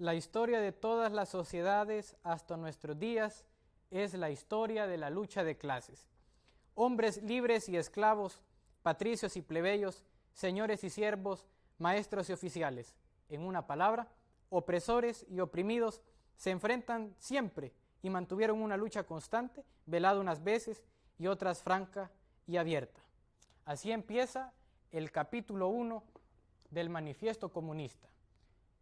La historia de todas las sociedades hasta nuestros días es la historia de la lucha de clases. Hombres libres y esclavos, patricios y plebeyos, señores y siervos, maestros y oficiales. En una palabra, opresores y oprimidos se enfrentan siempre y mantuvieron una lucha constante, velada unas veces y otras franca y abierta. Así empieza el capítulo 1 del Manifiesto Comunista.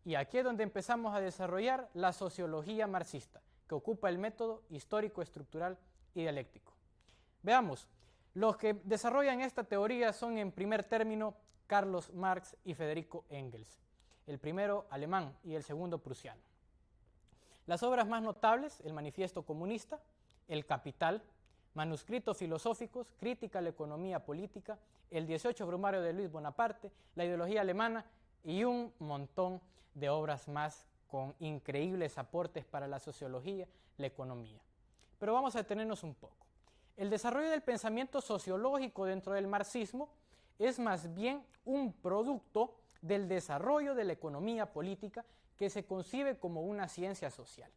Y aquí es donde empezamos a desarrollar la sociología marxista, que ocupa el método histórico, estructural y dialéctico. Veamos, los que desarrollan esta teoría son en primer término Carlos Marx y Federico Engels, el primero alemán y el segundo prusiano. Las obras más notables, el Manifiesto Comunista, El Capital, Manuscritos filosóficos, Crítica a la economía política, el 18 Brumario de Luis Bonaparte, La ideología alemana y un montón de obras más con increíbles aportes para la sociología, la economía. Pero vamos a detenernos un poco. El desarrollo del pensamiento sociológico dentro del marxismo es más bien un producto del desarrollo de la economía política que se concibe como una ciencia social.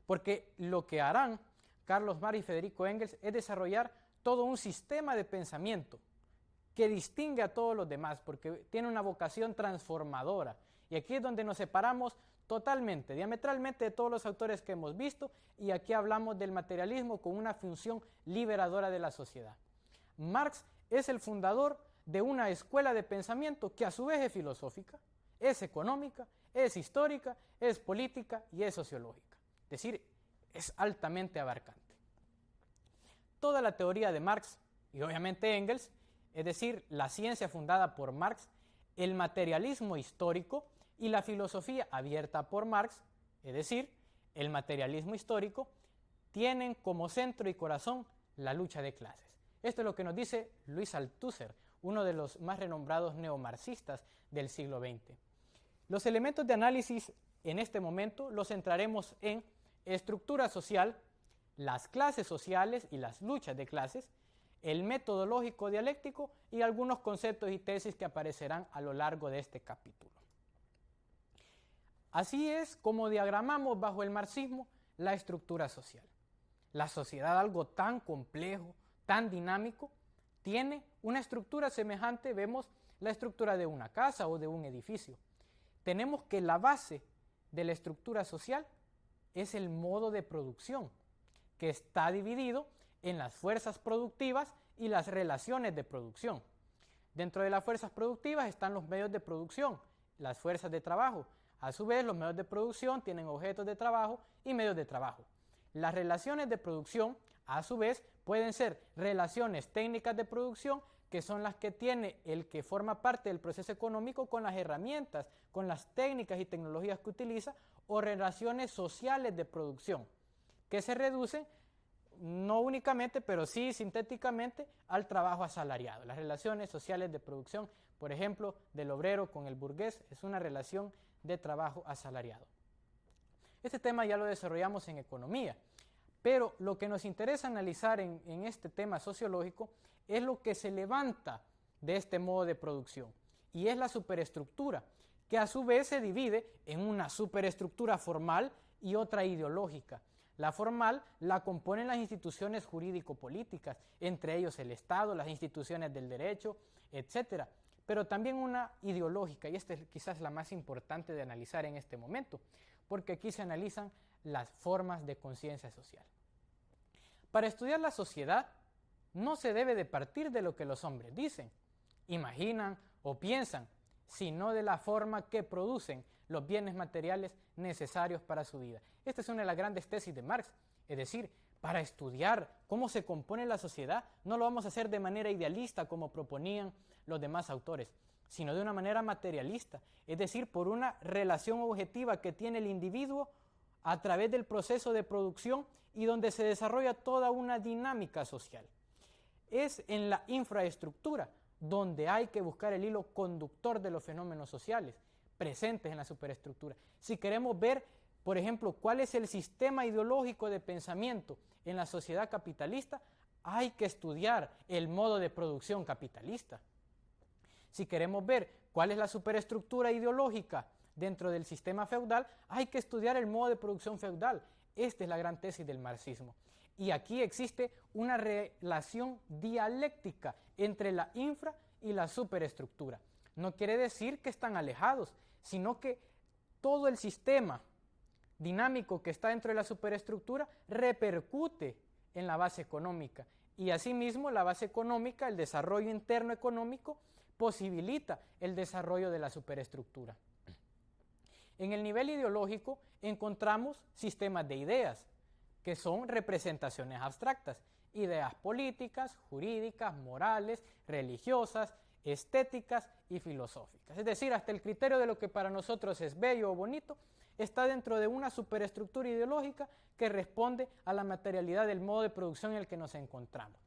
Porque lo que harán Carlos Marx y Federico Engels es desarrollar todo un sistema de pensamiento que distingue a todos los demás, porque tiene una vocación transformadora. Y aquí es donde nos separamos totalmente, diametralmente de todos los autores que hemos visto, y aquí hablamos del materialismo con una función liberadora de la sociedad. Marx es el fundador de una escuela de pensamiento que a su vez es filosófica, es económica, es histórica, es política y es sociológica. Es decir, es altamente abarcante. Toda la teoría de Marx y obviamente Engels, es decir, la ciencia fundada por Marx, el materialismo histórico y la filosofía abierta por Marx, es decir, el materialismo histórico, tienen como centro y corazón la lucha de clases. Esto es lo que nos dice Luis Althusser, uno de los más renombrados neomarxistas del siglo XX. Los elementos de análisis en este momento los centraremos en estructura social, las clases sociales y las luchas de clases, el método lógico dialéctico y algunos conceptos y tesis que aparecerán a lo largo de este capítulo. Así es como diagramamos bajo el marxismo la estructura social. La sociedad, algo tan complejo, tan dinámico, tiene una estructura semejante, vemos la estructura de una casa o de un edificio. Tenemos que la base de la estructura social es el modo de producción, que está dividido en las fuerzas productivas y las relaciones de producción. Dentro de las fuerzas productivas están los medios de producción, las fuerzas de trabajo. A su vez, los medios de producción tienen objetos de trabajo y medios de trabajo. Las relaciones de producción, a su vez, pueden ser relaciones técnicas de producción, que son las que tiene el que forma parte del proceso económico con las herramientas, con las técnicas y tecnologías que utiliza, o relaciones sociales de producción, que se reducen no únicamente, pero sí sintéticamente, al trabajo asalariado. Las relaciones sociales de producción, por ejemplo, del obrero con el burgués, es una relación de trabajo asalariado. Este tema ya lo desarrollamos en economía, pero lo que nos interesa analizar en este tema sociológico es lo que se levanta de este modo de producción, y es la superestructura, que a su vez se divide en una superestructura formal y otra ideológica. La formal la componen las instituciones jurídico-políticas, entre ellos el Estado, las instituciones del derecho, etc. Pero también una ideológica, y esta es quizás la más importante de analizar en este momento, porque aquí se analizan las formas de conciencia social. Para estudiar la sociedad, no se debe de partir de lo que los hombres dicen, imaginan o piensan, sino de la forma que producen los bienes materiales necesarios para su vida. Esta es una de las grandes tesis de Marx, es decir, para estudiar cómo se compone la sociedad, no lo vamos a hacer de manera idealista como proponían los demás autores, sino de una manera materialista, es decir, por una relación objetiva que tiene el individuo a través del proceso de producción y donde se desarrolla toda una dinámica social. Es en la infraestructura donde hay que buscar el hilo conductor de los fenómenos sociales presentes en la superestructura. Si queremos ver, por ejemplo, cuál es el sistema ideológico de pensamiento en la sociedad capitalista, hay que estudiar el modo de producción capitalista. Si queremos ver ¿Cuál es la superestructura ideológica dentro del sistema feudal? Hay que estudiar el modo de producción feudal. Esta es la gran tesis del marxismo. Y aquí existe una relación dialéctica entre la infra y la superestructura. No quiere decir que están alejados, sino que todo el sistema dinámico que está dentro de la superestructura repercute en la base económica. Y asimismo la base económica, el desarrollo interno económico, posibilita el desarrollo de la superestructura. En el nivel ideológico encontramos sistemas de ideas, que son representaciones abstractas, ideas políticas, jurídicas, morales, religiosas, estéticas y filosóficas. Es decir, hasta el criterio de lo que para nosotros es bello o bonito está dentro de una superestructura ideológica que responde a la materialidad del modo de producción en el que nos encontramos.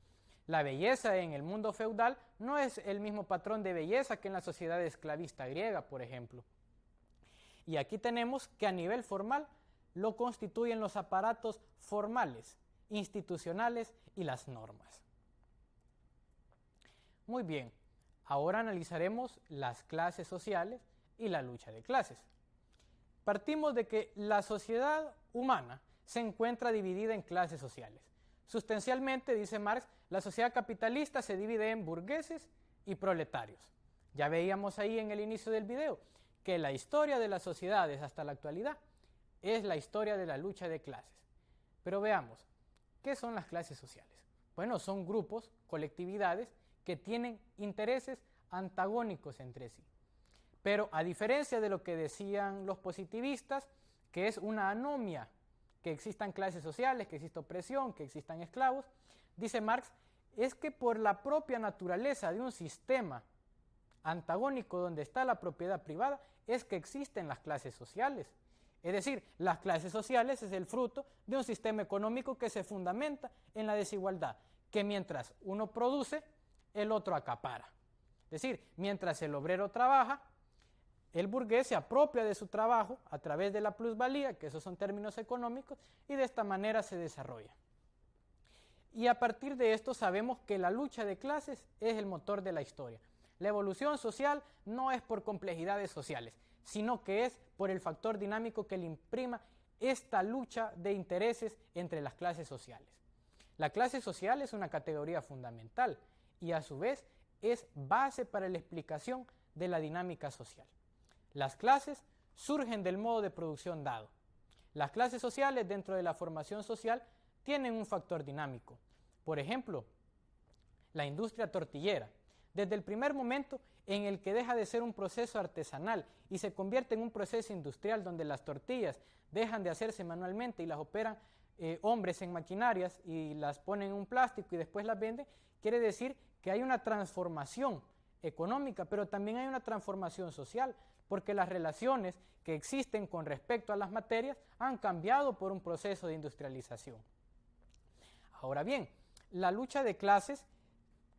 La belleza en el mundo feudal no es el mismo patrón de belleza que en la sociedad esclavista griega, por ejemplo. Y aquí tenemos que a nivel formal lo constituyen los aparatos formales, institucionales y las normas. Muy bien, ahora analizaremos las clases sociales y la lucha de clases. Partimos de que la sociedad humana se encuentra dividida en clases sociales. Sustancialmente, dice Marx, la sociedad capitalista se divide en burgueses y proletarios. Ya veíamos ahí en el inicio del video que la historia de las sociedades hasta la actualidad es la historia de la lucha de clases. Pero veamos, ¿qué son las clases sociales? Bueno, son grupos, colectividades, que tienen intereses antagónicos entre sí. Pero a diferencia de lo que decían los positivistas, que es una anomia que existan clases sociales, que exista opresión, que existan esclavos, dice Marx, es que por la propia naturaleza de un sistema antagónico donde está la propiedad privada, es que existen las clases sociales. Es decir, las clases sociales es el fruto de un sistema económico que se fundamenta en la desigualdad, que mientras uno produce, el otro acapara. Es decir, mientras el obrero trabaja, el burgués se apropia de su trabajo a través de la plusvalía, que esos son términos económicos, y de esta manera se desarrolla. Y a partir de esto sabemos que la lucha de clases es el motor de la historia. La evolución social no es por complejidades sociales, sino que es por el factor dinámico que le imprima esta lucha de intereses entre las clases sociales. La clase social es una categoría fundamental y a su vez es base para la explicación de la dinámica social. Las clases surgen del modo de producción dado. Las clases sociales dentro de la formación social tienen un factor dinámico. Por ejemplo, la industria tortillera. Desde el primer momento en el que deja de ser un proceso artesanal y se convierte en un proceso industrial donde las tortillas dejan de hacerse manualmente y las operan hombres en maquinarias y las ponen en un plástico y después las venden, quiere decir que hay una transformación económica, pero también hay una transformación social, porque las relaciones que existen con respecto a las materias han cambiado por un proceso de industrialización. Ahora bien, la lucha de clases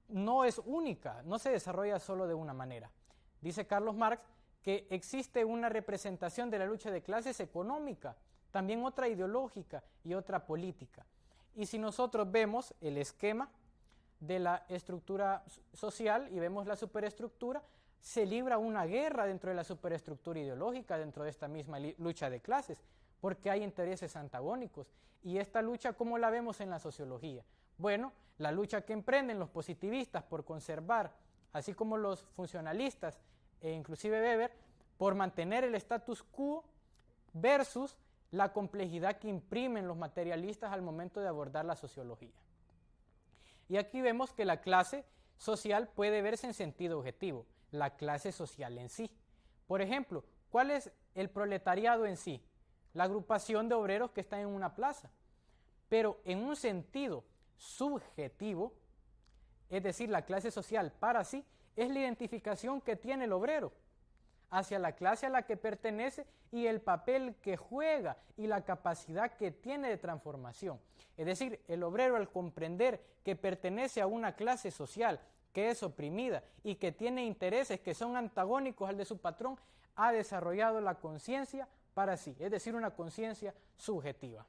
no es única, no se desarrolla solo de una manera. Dice Carlos Marx que existe una representación de la lucha de clases económica, también otra ideológica y otra política. Y si nosotros vemos el esquema de la estructura social y vemos la superestructura, se libra una guerra dentro de la superestructura ideológica, dentro de esta misma lucha de clases, porque hay intereses antagónicos. Y esta lucha, ¿cómo la vemos en la sociología? Bueno, la lucha que emprenden los positivistas por conservar, así como los funcionalistas e inclusive Weber, por mantener el status quo versus la complejidad que imprimen los materialistas al momento de abordar la sociología. Y aquí vemos que la clase social puede verse en sentido objetivo, la clase social en sí. Por ejemplo, ¿cuál es el proletariado en sí? La agrupación de obreros que están en una plaza. Pero en un sentido subjetivo, es decir, la clase social para sí, es la identificación que tiene el obrero hacia la clase a la que pertenece y el papel que juega y la capacidad que tiene de transformación. Es decir, el obrero al comprender que pertenece a una clase social que es oprimida y que tiene intereses que son antagónicos al de su patrón, ha desarrollado la conciencia para sí, es decir, una conciencia subjetiva.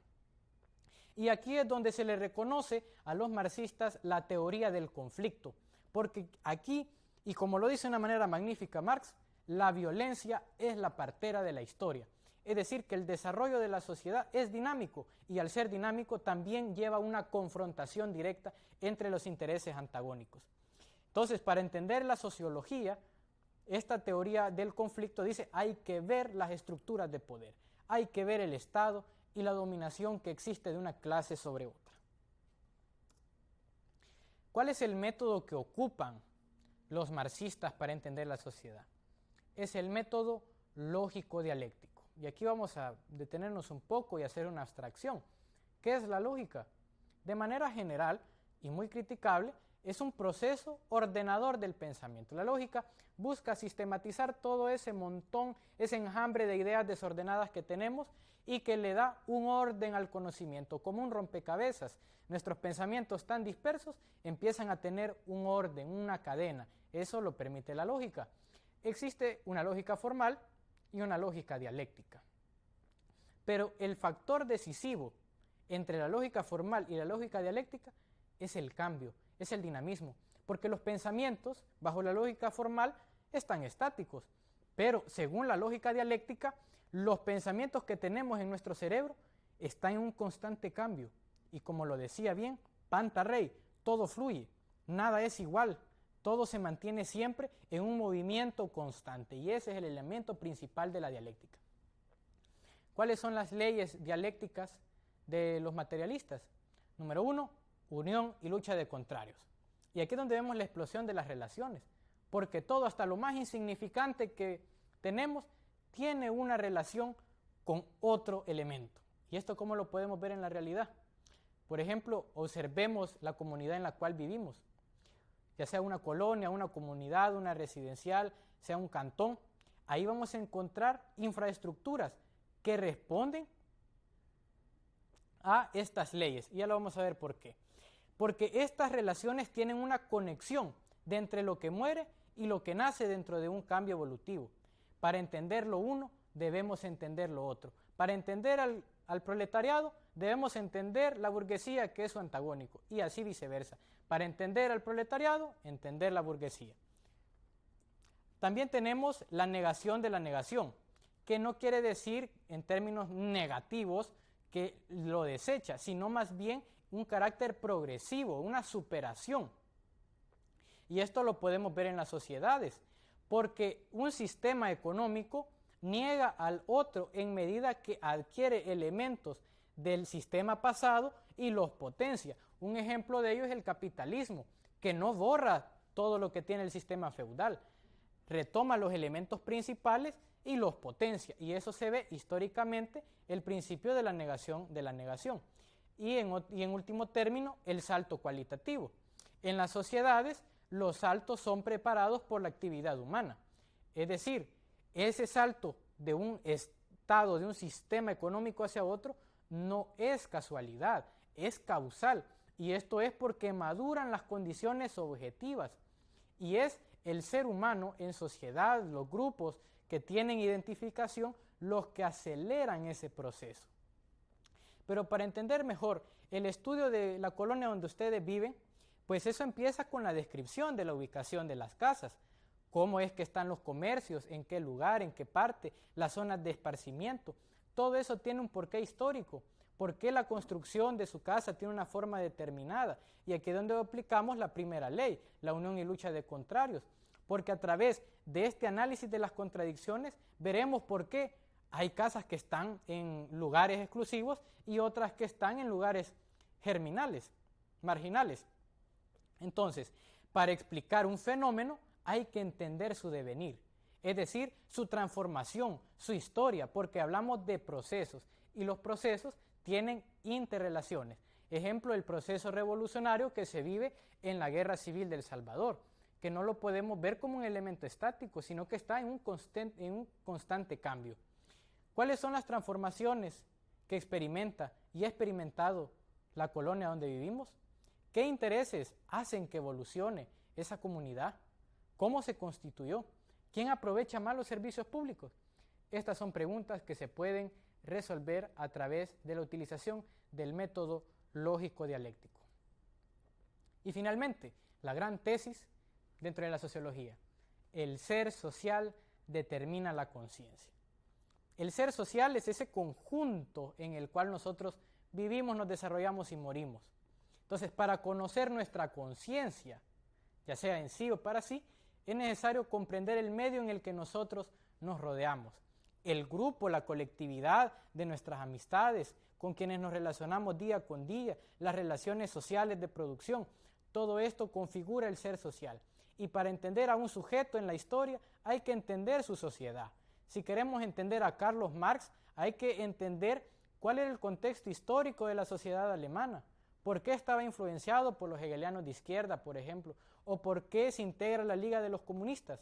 Y aquí es donde se le reconoce a los marxistas la teoría del conflicto, porque aquí, y como lo dice de una manera magnífica Marx, la violencia es la partera de la historia. Es decir, que el desarrollo de la sociedad es dinámico y al ser dinámico también lleva una confrontación directa entre los intereses antagónicos. Entonces, para entender la sociología, esta teoría del conflicto dice hay que ver las estructuras de poder, hay que ver el Estado y la dominación que existe de una clase sobre otra. ¿Cuál es el método que ocupan los marxistas para entender la sociedad? Es el método lógico-dialéctico. Y aquí vamos a detenernos un poco y hacer una abstracción. ¿Qué es la lógica? De manera general y muy criticable, es un proceso ordenador del pensamiento. La lógica busca sistematizar todo ese montón, ese enjambre de ideas desordenadas que tenemos y que le da un orden al conocimiento, como un rompecabezas. Nuestros pensamientos tan dispersos empiezan a tener un orden, una cadena. Eso lo permite la lógica. Existe una lógica formal y una lógica dialéctica. Pero el factor decisivo entre la lógica formal y la lógica dialéctica es el cambio, es el dinamismo, porque los pensamientos, bajo la lógica formal, están estáticos, pero según la lógica dialéctica, los pensamientos que tenemos en nuestro cerebro están en un constante cambio, y como lo decía bien Panta Rey, todo fluye, nada es igual, todo se mantiene siempre en un movimiento constante, y ese es el elemento principal de la dialéctica. ¿Cuáles son las leyes dialécticas de los materialistas? Número 1, unión y lucha de contrarios. Y aquí es donde vemos la explosión de las relaciones, porque todo, hasta lo más insignificante que tenemos, tiene una relación con otro elemento. ¿Y esto cómo lo podemos ver en la realidad? Por ejemplo, observemos la comunidad en la cual vivimos, ya sea una colonia, una comunidad, una residencial, sea un cantón. Ahí vamos a encontrar infraestructuras que responden a estas leyes. Y ya lo vamos a ver por qué. Porque estas relaciones tienen una conexión de entre lo que muere y lo que nace dentro de un cambio evolutivo. Para entender lo uno, debemos entender lo otro. Para entender al proletariado, debemos entender la burguesía, que es su antagónico, y así viceversa. Para entender al proletariado, entender la burguesía. También tenemos la negación de la negación, que no quiere decir en términos negativos que lo desecha, sino más bien un carácter progresivo, una superación. Y esto lo podemos ver en las sociedades, porque un sistema económico niega al otro en medida que adquiere elementos del sistema pasado y los potencia. Un ejemplo de ello es el capitalismo, que no borra todo lo que tiene el sistema feudal, retoma los elementos principales y los potencia. Y eso se ve históricamente el principio de la negación de la negación. Y en último término, el salto cualitativo. En las sociedades, los saltos son preparados por la actividad humana. Es decir, ese salto de un estado, de un sistema económico hacia otro, no es casualidad, es causal. Y esto es porque maduran las condiciones objetivas. Y es el ser humano en sociedad, los grupos que tienen identificación, los que aceleran ese proceso. Pero para entender mejor el estudio de la colonia donde ustedes viven, pues eso empieza con la descripción de la ubicación de las casas, cómo es que están los comercios, en qué lugar, en qué parte, las zonas de esparcimiento. Todo eso tiene un porqué histórico, por qué la construcción de su casa tiene una forma determinada. Y aquí es donde aplicamos la primera ley, la unión y lucha de contrarios, porque a través de este análisis de las contradicciones veremos por qué hay casas que están en lugares exclusivos y otras que están en lugares germinales, marginales. Entonces, para explicar un fenómeno hay que entender su devenir, es decir, su transformación, su historia, porque hablamos de procesos y los procesos tienen interrelaciones. Ejemplo, el proceso revolucionario que se vive en la Guerra Civil del Salvador, que no lo podemos ver como un elemento estático, sino que está en un constante cambio. ¿Cuáles son las transformaciones que experimenta y ha experimentado la colonia donde vivimos? ¿Qué intereses hacen que evolucione esa comunidad? ¿Cómo se constituyó? ¿Quién aprovecha más los servicios públicos? Estas son preguntas que se pueden resolver a través de la utilización del método lógico-dialéctico. Y finalmente, la gran tesis dentro de la sociología, el ser social determina la conciencia. El ser social es ese conjunto en el cual nosotros vivimos, nos desarrollamos y morimos. Entonces, para conocer nuestra conciencia, ya sea en sí o para sí, es necesario comprender el medio en el que nosotros nos rodeamos. El grupo, la colectividad de nuestras amistades, con quienes nos relacionamos día con día, las relaciones sociales de producción, todo esto configura el ser social. Y para entender a un sujeto en la historia hay que entender su sociedad. Si queremos entender a Carlos Marx, hay que entender cuál era el contexto histórico de la sociedad alemana, por qué estaba influenciado por los hegelianos de izquierda, por ejemplo, o por qué se integra la Liga de los Comunistas.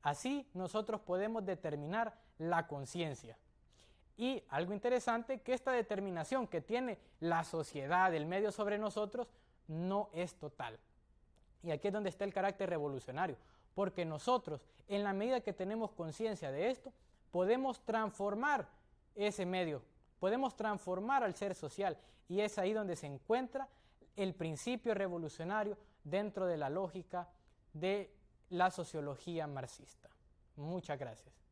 Así nosotros podemos determinar la conciencia. Y algo interesante, que esta determinación que tiene la sociedad, el medio sobre nosotros, no es total. Y aquí es donde está el carácter revolucionario, porque nosotros, en la medida que tenemos conciencia de esto, podemos transformar ese medio, podemos transformar al ser social, y es ahí donde se encuentra el principio revolucionario dentro de la lógica de la sociología marxista. Muchas gracias.